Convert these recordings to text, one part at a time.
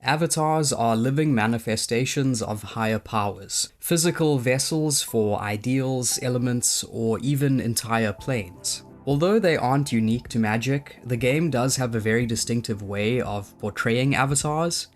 Avatars are living manifestations of higher powers, physical vessels for ideals, elements, or even entire planes. Although they aren't unique to Magic, the game does have a very distinctive way of portraying avatars,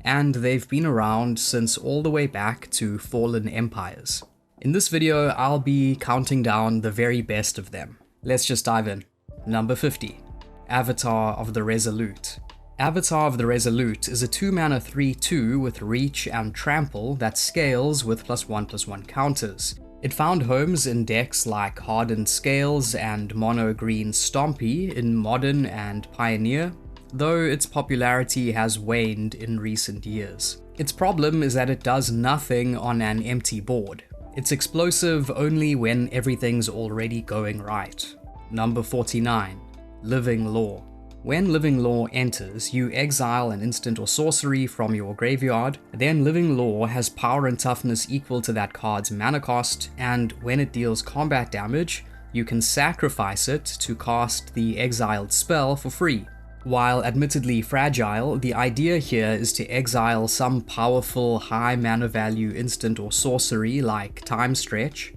and they've been around since all the way back to fallen empires. In this video, I'll be counting down the very best of them. Let's just dive in. Number 50. Avatar of the Resolute. Avatar of the Resolute is a 2-mana 3/2 with Reach and Trample that scales with +1/+1 counters. It found homes in decks like Hardened Scales and Mono Green Stompy in Modern and Pioneer, though its popularity has waned in recent years. Its problem is that it does nothing on an empty board. It's explosive only when everything's already going right. Number 49. Living Law. When Living Law enters, you exile an instant or sorcery from your graveyard, then Living Law has power and toughness equal to that card's mana cost, and when it deals combat damage, you can sacrifice it to cast the exiled spell for free. While admittedly fragile, the idea here is to exile some powerful high mana value instant or sorcery like Time Stretch,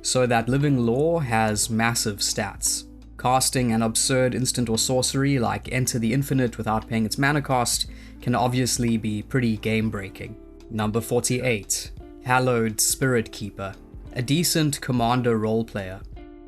so that Living Law has massive stats. Casting an absurd instant or sorcery like Enter the Infinite without paying its mana cost can obviously be pretty game-breaking. Number 48. Hallowed Spirit Keeper. A decent commander role player.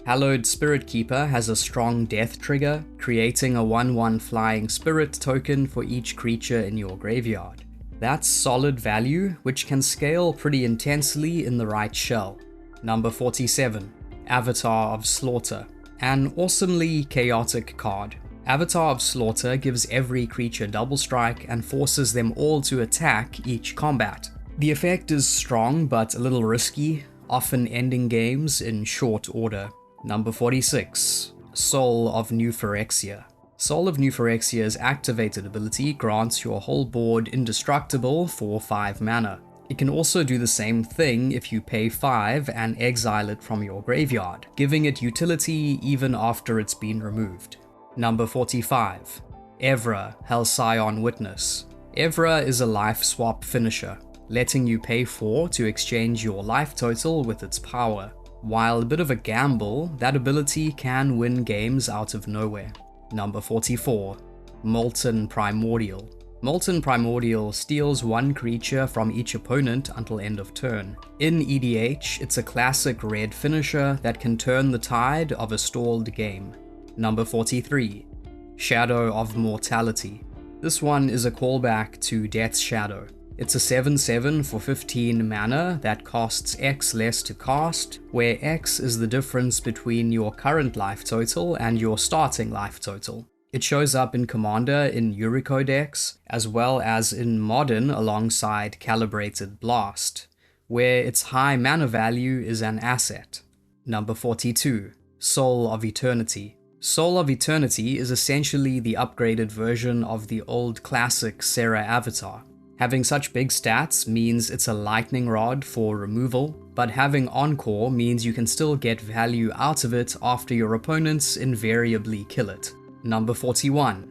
Hallowed Spirit Keeper has a strong death trigger, creating a 1/1 flying spirit token for each creature in your graveyard. That's solid value, which can scale pretty intensely in the right shell. Number 47. Avatar of Slaughter. An awesomely chaotic card. Avatar of Slaughter gives every creature double strike and forces them all to attack each combat. The effect is strong but a little risky, often ending games in short order. Number 46. Soul of Phyrexia. Soul of Phyrexia's activated ability grants your whole board indestructible for 5 mana. It can also do the same thing if you pay 5 and exile it from your graveyard, giving it utility even after it's been removed. Number 45. Evra, Halcyon Witness. Evra is a life swap finisher, letting you pay 4 to exchange your life total with its power. While a bit of a gamble, that ability can win games out of nowhere. Number 44. Molten Primordial. Molten Primordial steals 1 creature from each opponent until end of turn. In EDH, it's a classic red finisher that can turn the tide of a stalled game. Number 43. Shadow of Mortality. This one is a callback to Death's Shadow. It's a 7/7 for 15 mana that costs X less to cast, where X is the difference between your current life total and your starting life total. It shows up in Commander in Yuriko decks, as well as in Modern alongside Calibrated Blast, where its high mana value is an asset. Number 42. Soul of Eternity. Soul of Eternity is essentially the upgraded version of the old classic Serra Avatar. Having such big stats means it's a lightning rod for removal, but having Encore means you can still get value out of it after your opponents invariably kill it. Number 41.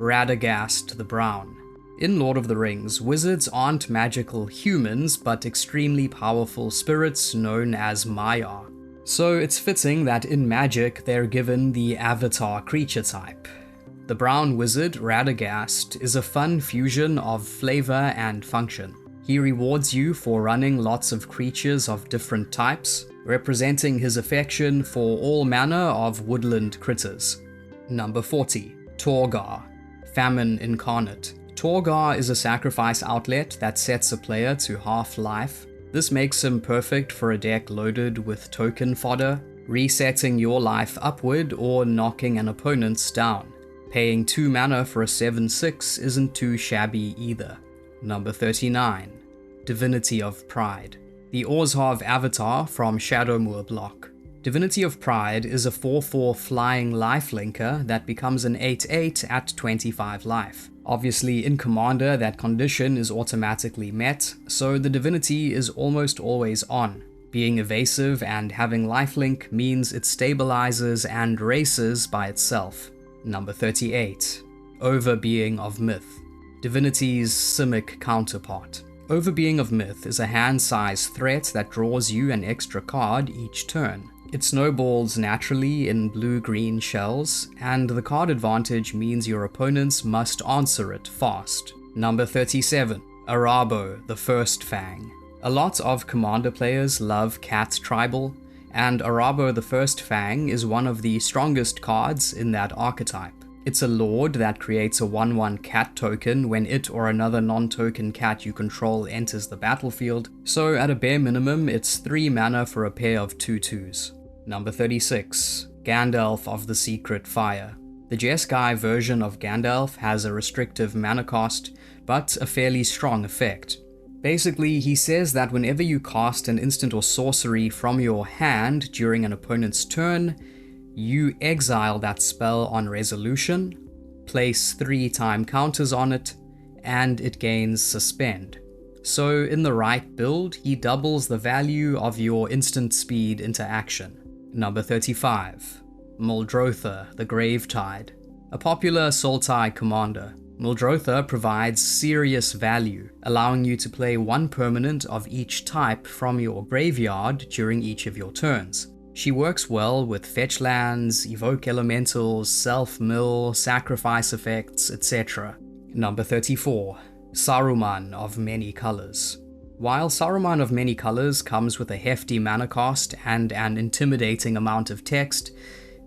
Radagast the Brown. In Lord of the Rings, wizards aren't magical humans, but extremely powerful spirits known as Maiar. So it's fitting that in Magic they're given the Avatar creature type. The brown wizard, Radagast, is a fun fusion of flavor and function. He rewards you for running lots of creatures of different types, representing his affection for all manner of woodland critters. Number 40. Torgar, Famine Incarnate. Torgar is a sacrifice outlet that sets a player to half life. This makes him perfect for a deck loaded with token fodder, resetting your life upward or knocking an opponent's down. Paying 2 mana for a 7/6 isn't too shabby either. Number 39. Divinity of Pride. The Orzhov avatar from Shadowmoor block. Divinity of Pride is a 4/4 flying lifelinker that becomes an 8/8 at 25 life. Obviously in Commander that condition is automatically met, so the divinity is almost always on. Being evasive and having lifelink means it stabilizes and races by itself. Number 38. Overbeing of Myth. Divinity's Simic counterpart. Overbeing of Myth is a hand-sized threat that draws you an extra card each turn. It snowballs naturally in blue-green shells, and the card advantage means your opponents must answer it fast. Number 37. Arabo, the First Fang. A lot of Commander players love Cat Tribal, and Arabo the First Fang is one of the strongest cards in that archetype. It's a lord that creates a 1/1 cat token when it or another non-token cat you control enters the battlefield, so at a bare minimum it's 3 mana for a pair of 2/2s. Number 36. Gandalf of the Secret Fire. The Jeskai version of Gandalf has a restrictive mana cost, but a fairly strong effect. Basically, he says that whenever you cast an instant or sorcery from your hand during an opponent's turn, you exile that spell on resolution, place 3 time counters on it, and it gains Suspend. So in the right build, he doubles the value of your instant speed into action. Number 35. Muldrotha, the Gravetide. A popular Sultai commander, Muldrotha provides serious value, allowing you to play 1 permanent of each type from your graveyard during each of your turns. She works well with fetch lands, evoke elementals, self-mill, sacrifice effects, etc. Number 34. Saruman of Many Colors. While Saruman of Many Colors comes with a hefty mana cost and an intimidating amount of text,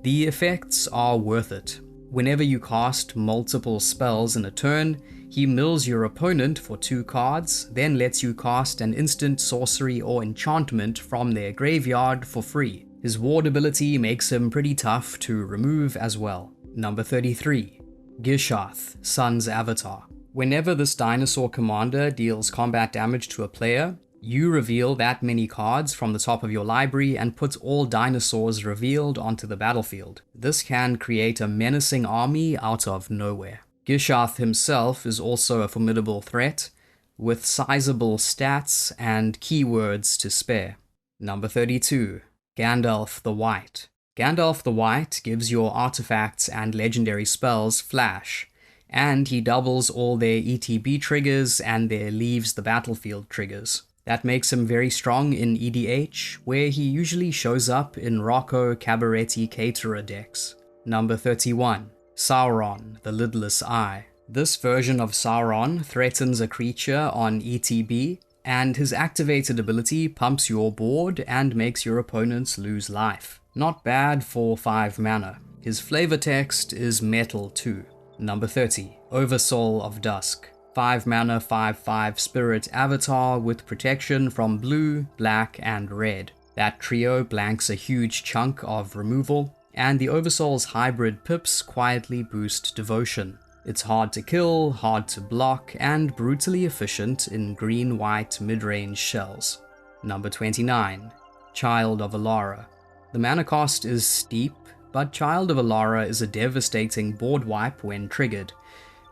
the effects are worth it. Whenever you cast multiple spells in a turn, he mills your opponent for 2 cards, then lets you cast an instant sorcery or enchantment from their graveyard for free. His ward ability makes him pretty tough to remove as well. Number 33. Gishath, Sun's Avatar. Whenever this dinosaur commander deals combat damage to a player, you reveal that many cards from the top of your library and put all dinosaurs revealed onto the battlefield. This can create a menacing army out of nowhere. Gishath himself is also a formidable threat, with sizable stats and keywords to spare. Number 32. Gandalf the White. Gandalf the White gives your artifacts and legendary spells flash, and he doubles all their ETB triggers and their leaves the battlefield triggers. That makes him very strong in EDH, where he usually shows up in Rocco Cabaretti Caterer decks. Number 31. Sauron, the Lidless Eye. This version of Sauron threatens a creature on ETB, and his activated ability pumps your board and makes your opponents lose life. Not bad for 5 mana. His flavor text is metal too. Number 30. Oversoul of Dusk. 5 mana 5/5 spirit avatar with protection from blue, black, and red. That trio blanks a huge chunk of removal, and the Oversoul's hybrid pips quietly boost devotion. It's hard to kill, hard to block, and brutally efficient in green-white mid-range shells. Number 29. Child of Alara. The mana cost is steep, but Child of Alara is a devastating board wipe when triggered,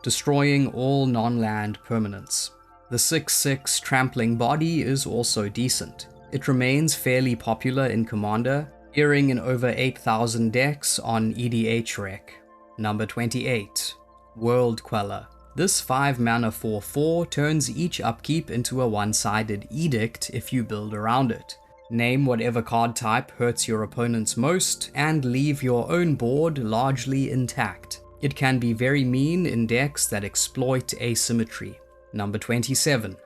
destroying all non-land permanents. The 6/6 Trampling Body is also decent. It remains fairly popular in Commander, appearing in over 8,000 decks on EDH Rec. Number 28. World Queller. This 5 mana 4/4 turns each upkeep into a one-sided edict if you build around it. Name whatever card type hurts your opponents most, and leave your own board largely intact. It can be very mean in decks that exploit asymmetry. Number 27.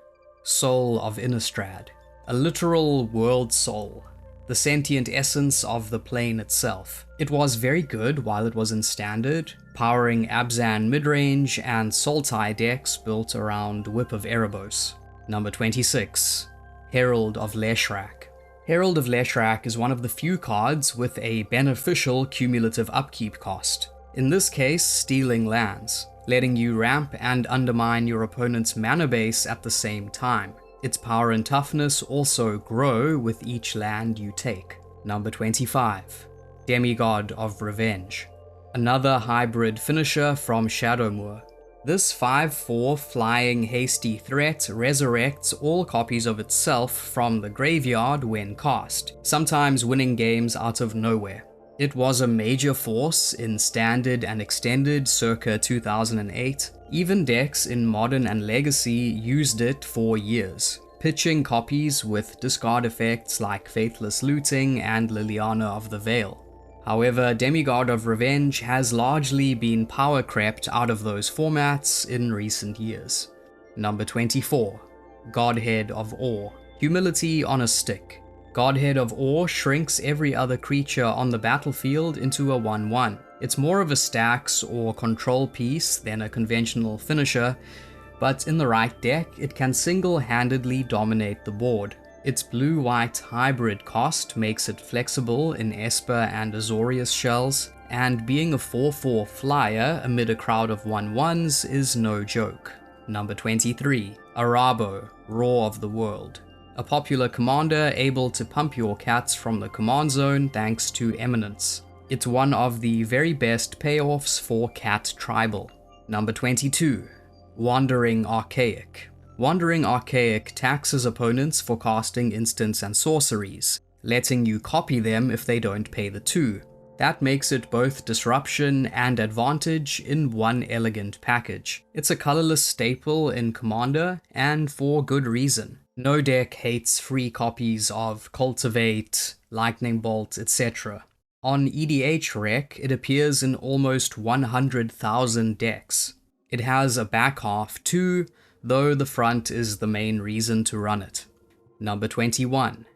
Soul of Innistrad. A literal world soul. The sentient essence of the plane itself. It was very good while it was in Standard, powering Abzan midrange and Sultai decks built around Whip of Erebos. Number 26. Herald of Leshrac. Herald of Leshrac is one of the few cards with a beneficial cumulative upkeep cost. In this case, stealing lands, letting you ramp and undermine your opponent's mana base at the same time. Its power and toughness also grow with each land you take. Number 25. Demigod of Revenge. Another hybrid finisher from Shadowmoor. This 5/4 flying hasty threat resurrects all copies of itself from the graveyard when cast, sometimes winning games out of nowhere. It was a major force in Standard and Extended circa 2008, Even decks in Modern and Legacy used it for years, pitching copies with discard effects like Faithless Looting and Liliana of the Veil. However, Demigod of Revenge has largely been power crept out of those formats in recent years. Number 24. Godhead of Awe. Humility on a Stick. Godhead of Awe shrinks every other creature on the battlefield into a 1/1. It's more of a stacks or control piece than a conventional finisher, but in the right deck, it can single-handedly dominate the board. Its blue-white hybrid cost makes it flexible in Esper and Azorius shells, and being a 4/4 flyer amid a crowd of 1/1s is no joke. Number 23. Arabo, Roar of the World. A popular commander able to pump your cats from the command zone thanks to Eminence. It's one of the very best payoffs for Cat Tribal. Number 22. Wandering Archaic. Wandering Archaic taxes opponents for casting instants and sorceries, letting you copy them if they don't pay the 2. That makes it both disruption and advantage in one elegant package. It's a colorless staple in Commander, and for good reason. No deck hates free copies of Cultivate, Lightning Bolt, etc. On EDH Rec, it appears in almost 100,000 decks. It has a back half too, though the front is the main reason to run it. Number 21.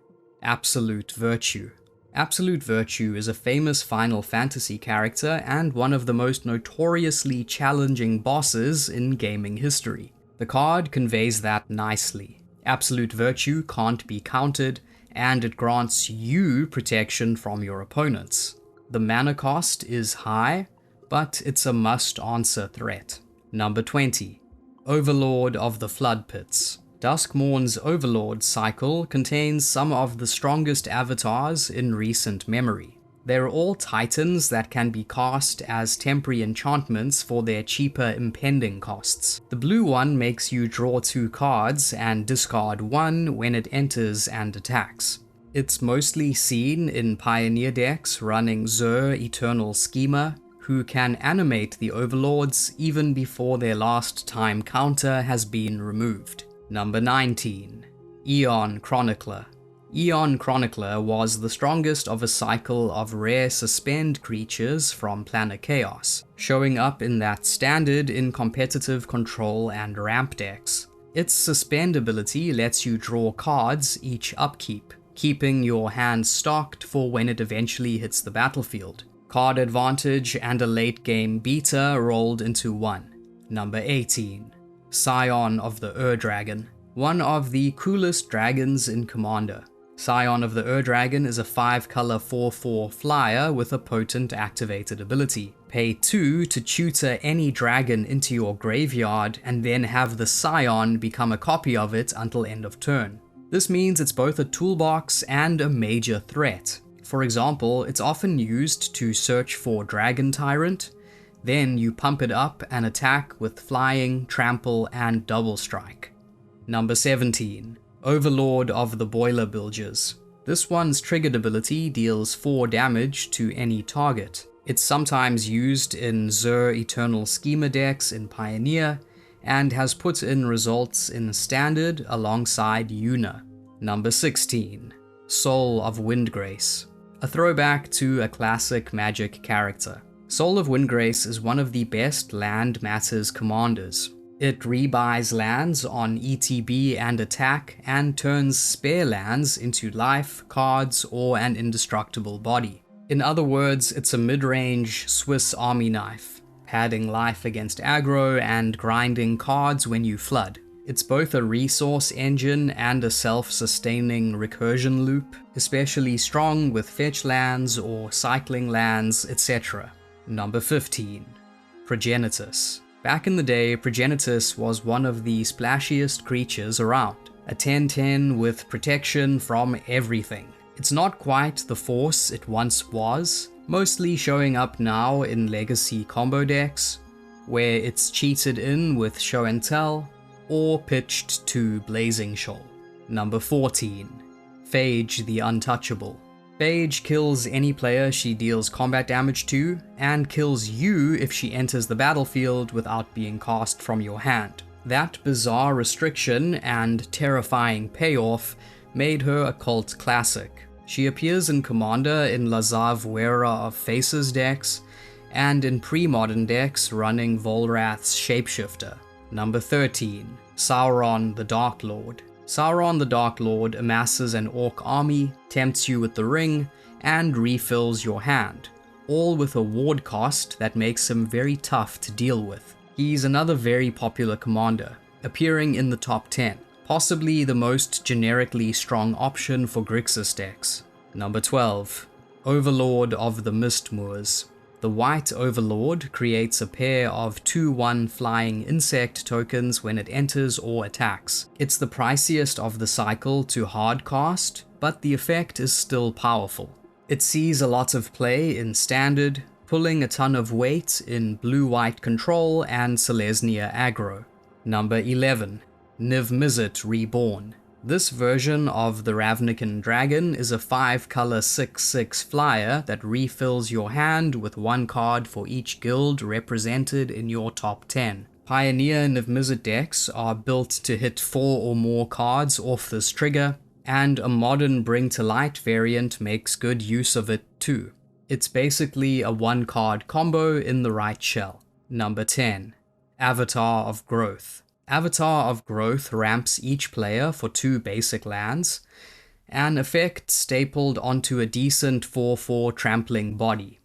Absolute Virtue. Absolute Virtue is a famous Final Fantasy character and one of the most notoriously challenging bosses in gaming history. The card conveys that nicely. Absolute Virtue can't be countered, and it grants you protection from your opponents. The mana cost is high, but it's a must-answer threat. Number 20. Overlord of the Flood Pits. Duskmourn's Overlord cycle contains some of the strongest avatars in recent memory. They're all titans that can be cast as temporary enchantments for their cheaper impending costs. The blue one makes you draw 2 cards and discard 1 when it enters and attacks. It's mostly seen in Pioneer decks running Zur Eternal Schema, who can animate the Overlords even before their last time counter has been removed. Number 19. Aeon Chronicler. Aeon Chronicler was the strongest of a cycle of rare suspend creatures from Planar Chaos, showing up in that standard in competitive control and ramp decks. Its suspend ability lets you draw cards each upkeep, keeping your hand stocked for when it eventually hits the battlefield. Card advantage and a late game beta rolled into one. Number 18. Scion of the Ur-Dragon. One of the coolest dragons in Commander. Scion of the Ur-Dragon is a 5-color 4/4 flyer with a potent activated ability. Pay 2 to tutor any dragon into your graveyard and then have the Scion become a copy of it until end of turn. This means it's both a toolbox and a major threat. For example, it's often used to search for Dragon Tyrant, then you pump it up and attack with Flying, Trample, and Double Strike. Number 17. Overlord of the Boiler Bilgers. This one's triggered ability deals 4 damage to any target. It's sometimes used in Zur Eternal Schema decks in Pioneer, and has put in results in Standard alongside Yuna. Number 16. Soul of Windgrace. A throwback to a classic Magic character. Soul of Windgrace is one of the best land matters commanders. It rebuys lands on ETB and attack, and turns spare lands into life, cards, or an indestructible body. In other words, it's a mid-range Swiss Army knife, padding life against aggro and grinding cards when you flood. It's both a resource engine and a self-sustaining recursion loop, especially strong with fetch lands or cycling lands, etc. Number 15. Progenitus. Back in the day, Progenitus was one of the splashiest creatures around. A 10/10 with protection from everything. It's not quite the force it once was, mostly showing up now in Legacy combo decks, where it's cheated in with Show and Tell, or pitched to Blazing Shoal. Number 14. Phage the Untouchable. Phage kills any player she deals combat damage to, and kills you if she enters the battlefield without being cast from your hand. That bizarre restriction and terrifying payoff made her a cult classic. She appears in Commander in Lazav Wearer of Faces decks, and in pre-modern decks running Volrath's Shapeshifter. Number 13. Sauron the Dark Lord. Sauron the Dark Lord amasses an orc army, tempts you with the ring, and refills your hand, all with a ward cost that makes him very tough to deal with. He's another very popular commander, appearing in the top 10, possibly the most generically strong option for Grixis decks. Number 12. Overlord of the Mistmoors. The White Overlord creates a pair of 2/1 flying insect tokens when it enters or attacks. It's the priciest of the cycle to hardcast, but the effect is still powerful. It sees a lot of play in Standard, pulling a ton of weight in Blue-White Control and Selesnya aggro. Number 11. Niv-Mizzet Reborn. This version of the Ravnican Dragon is a 5-color 6/6 flyer that refills your hand with 1 card for each guild represented in your top 10. Pioneer Niv-Mizzet decks are built to hit 4 or more cards off this trigger, and a modern Bring to Light variant makes good use of it too. It's basically a 1-card combo in the right shell. Number 10. Avatar of Growth. Avatar of Growth ramps each player for 2 basic lands, an effect stapled onto a decent 4/4 trampling body.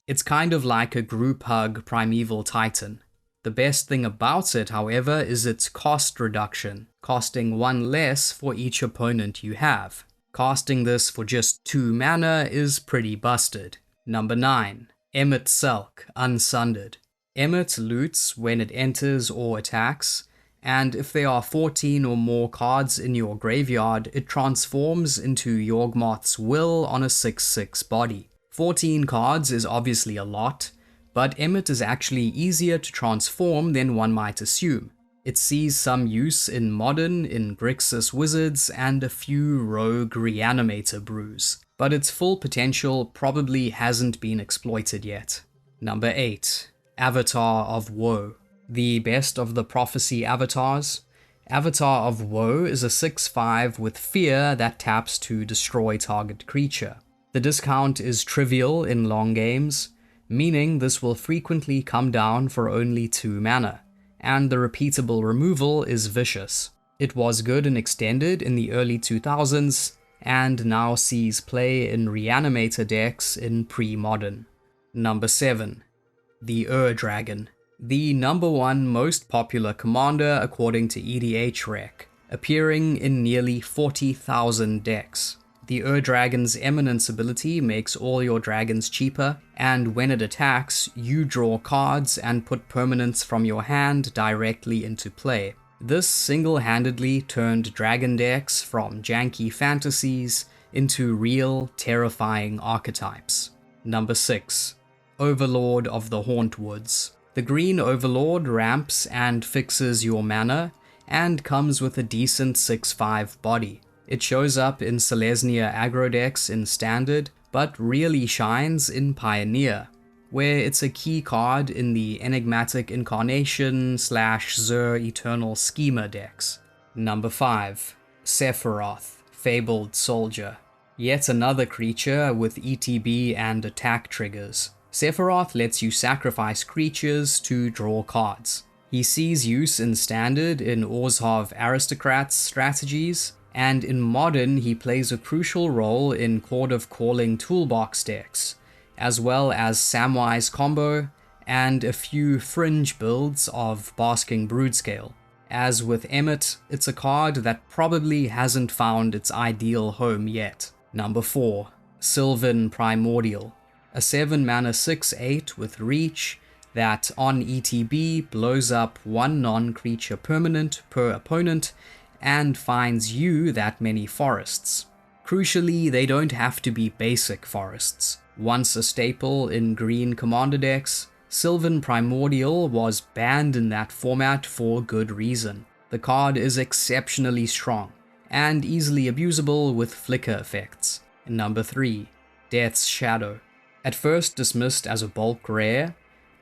It's kind of like a group hug Primeval Titan. The best thing about it, however, is its cost reduction, costing 1 less for each opponent you have. Casting this for just 2 mana is pretty busted. Number 9. Emmet Selk, Unsundered. Emmet loots when it enters or attacks, and if there are 14 or more cards in your graveyard, it transforms into Yawgmoth's Will on a 6/6 body. 14 cards is obviously a lot, but Emmet is actually easier to transform than one might assume. It sees some use in Modern, in Grixis Wizards, and a few rogue Reanimator brews, but its full potential probably hasn't been exploited yet. Number 8. Avatar of Woe. The best of the Prophecy avatars. Avatar of Woe is a 6/5 with Fear that taps to destroy target creature. The discount is trivial in long games, meaning this will frequently come down for only 2 mana, and the repeatable removal is vicious. It was good and extended in the early 2000s, and now sees play in Reanimator decks in pre-modern. Number 7. The Dragon. The number 1 most popular commander according to EDHREC, appearing in nearly 40,000 decks. The Dragon's Eminence ability makes all your dragons cheaper, and when it attacks, you draw cards and put permanents from your hand directly into play. This single-handedly turned dragon decks from janky fantasies into real, terrifying archetypes. Number 6. Overlord of the Hauntwoods. The green Overlord ramps and fixes your mana, and comes with a decent 6/5 body. It shows up in Selesnya aggro decks in Standard, but really shines in Pioneer, where it's a key card in the Enigmatic Incarnation / Zur Eternal Schema decks. Number 5. Sephiroth, Fabled Soldier. Yet another creature with ETB and attack triggers. Sephiroth lets you sacrifice creatures to draw cards. He sees use in Standard in Orzhov Aristocrats strategies, and in Modern he plays a crucial role in Chord of Calling toolbox decks, as well as Samwise Combo and a few fringe builds of Basking Broodscale. As with Emmet, it's a card that probably hasn't found its ideal home yet. Number 4. Sylvan Primordial. A 7-mana 6/8 with Reach that on ETB blows up 1 non-creature permanent per opponent and finds you that many forests. Crucially, they don't have to be basic forests. Once a staple in green commander decks, Sylvan Primordial was banned in that format for good reason. The card is exceptionally strong, and easily abusable with flicker effects. Number 3. Death's Shadow. At first dismissed as a bulk rare,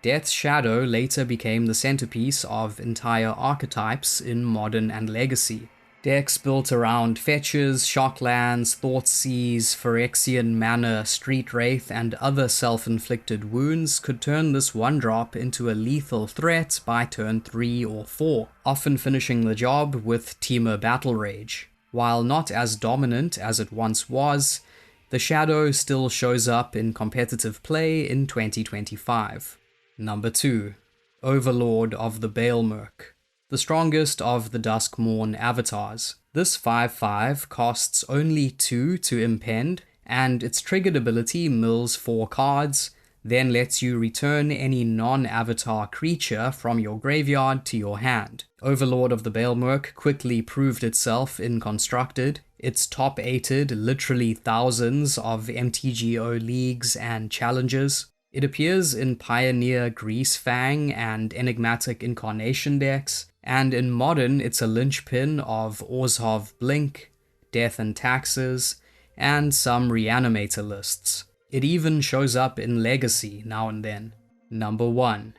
Death's Shadow later became the centerpiece of entire archetypes in Modern and Legacy. Decks built around fetches, shocklands, Thoughtseas, Phyrexian Mana, Street Wraith, and other self-inflicted wounds could turn this one drop into a lethal threat by turn 3 or 4, often finishing the job with Temur Battle Rage. While not as dominant as it once was, the Shadow still shows up in competitive play in 2025. Number 2. Overlord of the Baelmerk. The strongest of the Duskmourn avatars. This 5/5 costs only 2 to impend, and its triggered ability mills 4 cards, then lets you return any non-avatar creature from your graveyard to your hand. Overlord of the Baelmerk quickly proved itself in Constructed. It's top-8'd literally thousands of MTGO leagues and challenges. It appears in Pioneer Greasefang and Enigmatic Incarnation decks, and in Modern it's a linchpin of Orzhov Blink, Death and Taxes, and some Reanimator lists. It even shows up in Legacy now and then. Number 1.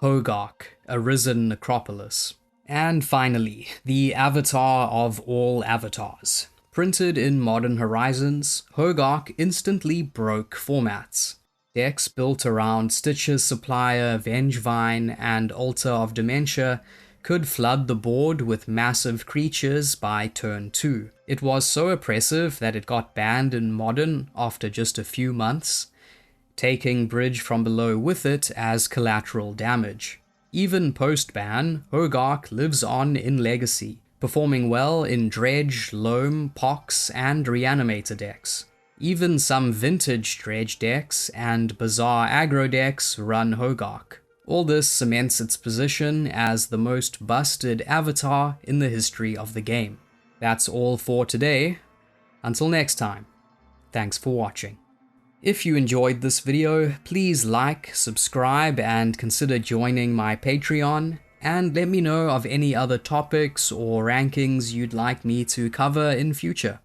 Hogark, Arisen Necropolis. And finally, the avatar of all avatars. Printed in Modern Horizons, Hogark instantly broke formats. Decks built around Stitcher's Supplier, Vengevine, and Altar of Dementia could flood the board with massive creatures by turn 2. It was so oppressive that it got banned in Modern after just a few months, taking Bridge from Below with it as collateral damage. Even post-ban, Hogark lives on in Legacy, performing well in Dredge, Loam, Pox, and Reanimator decks. Even some vintage Dredge decks and bizarre aggro decks run Hogark. All this cements its position as the most busted avatar in the history of the game. That's all for today. Until next time, thanks for watching. If you enjoyed this video, please like, subscribe, and consider joining my Patreon, and let me know of any other topics or rankings you'd like me to cover in future.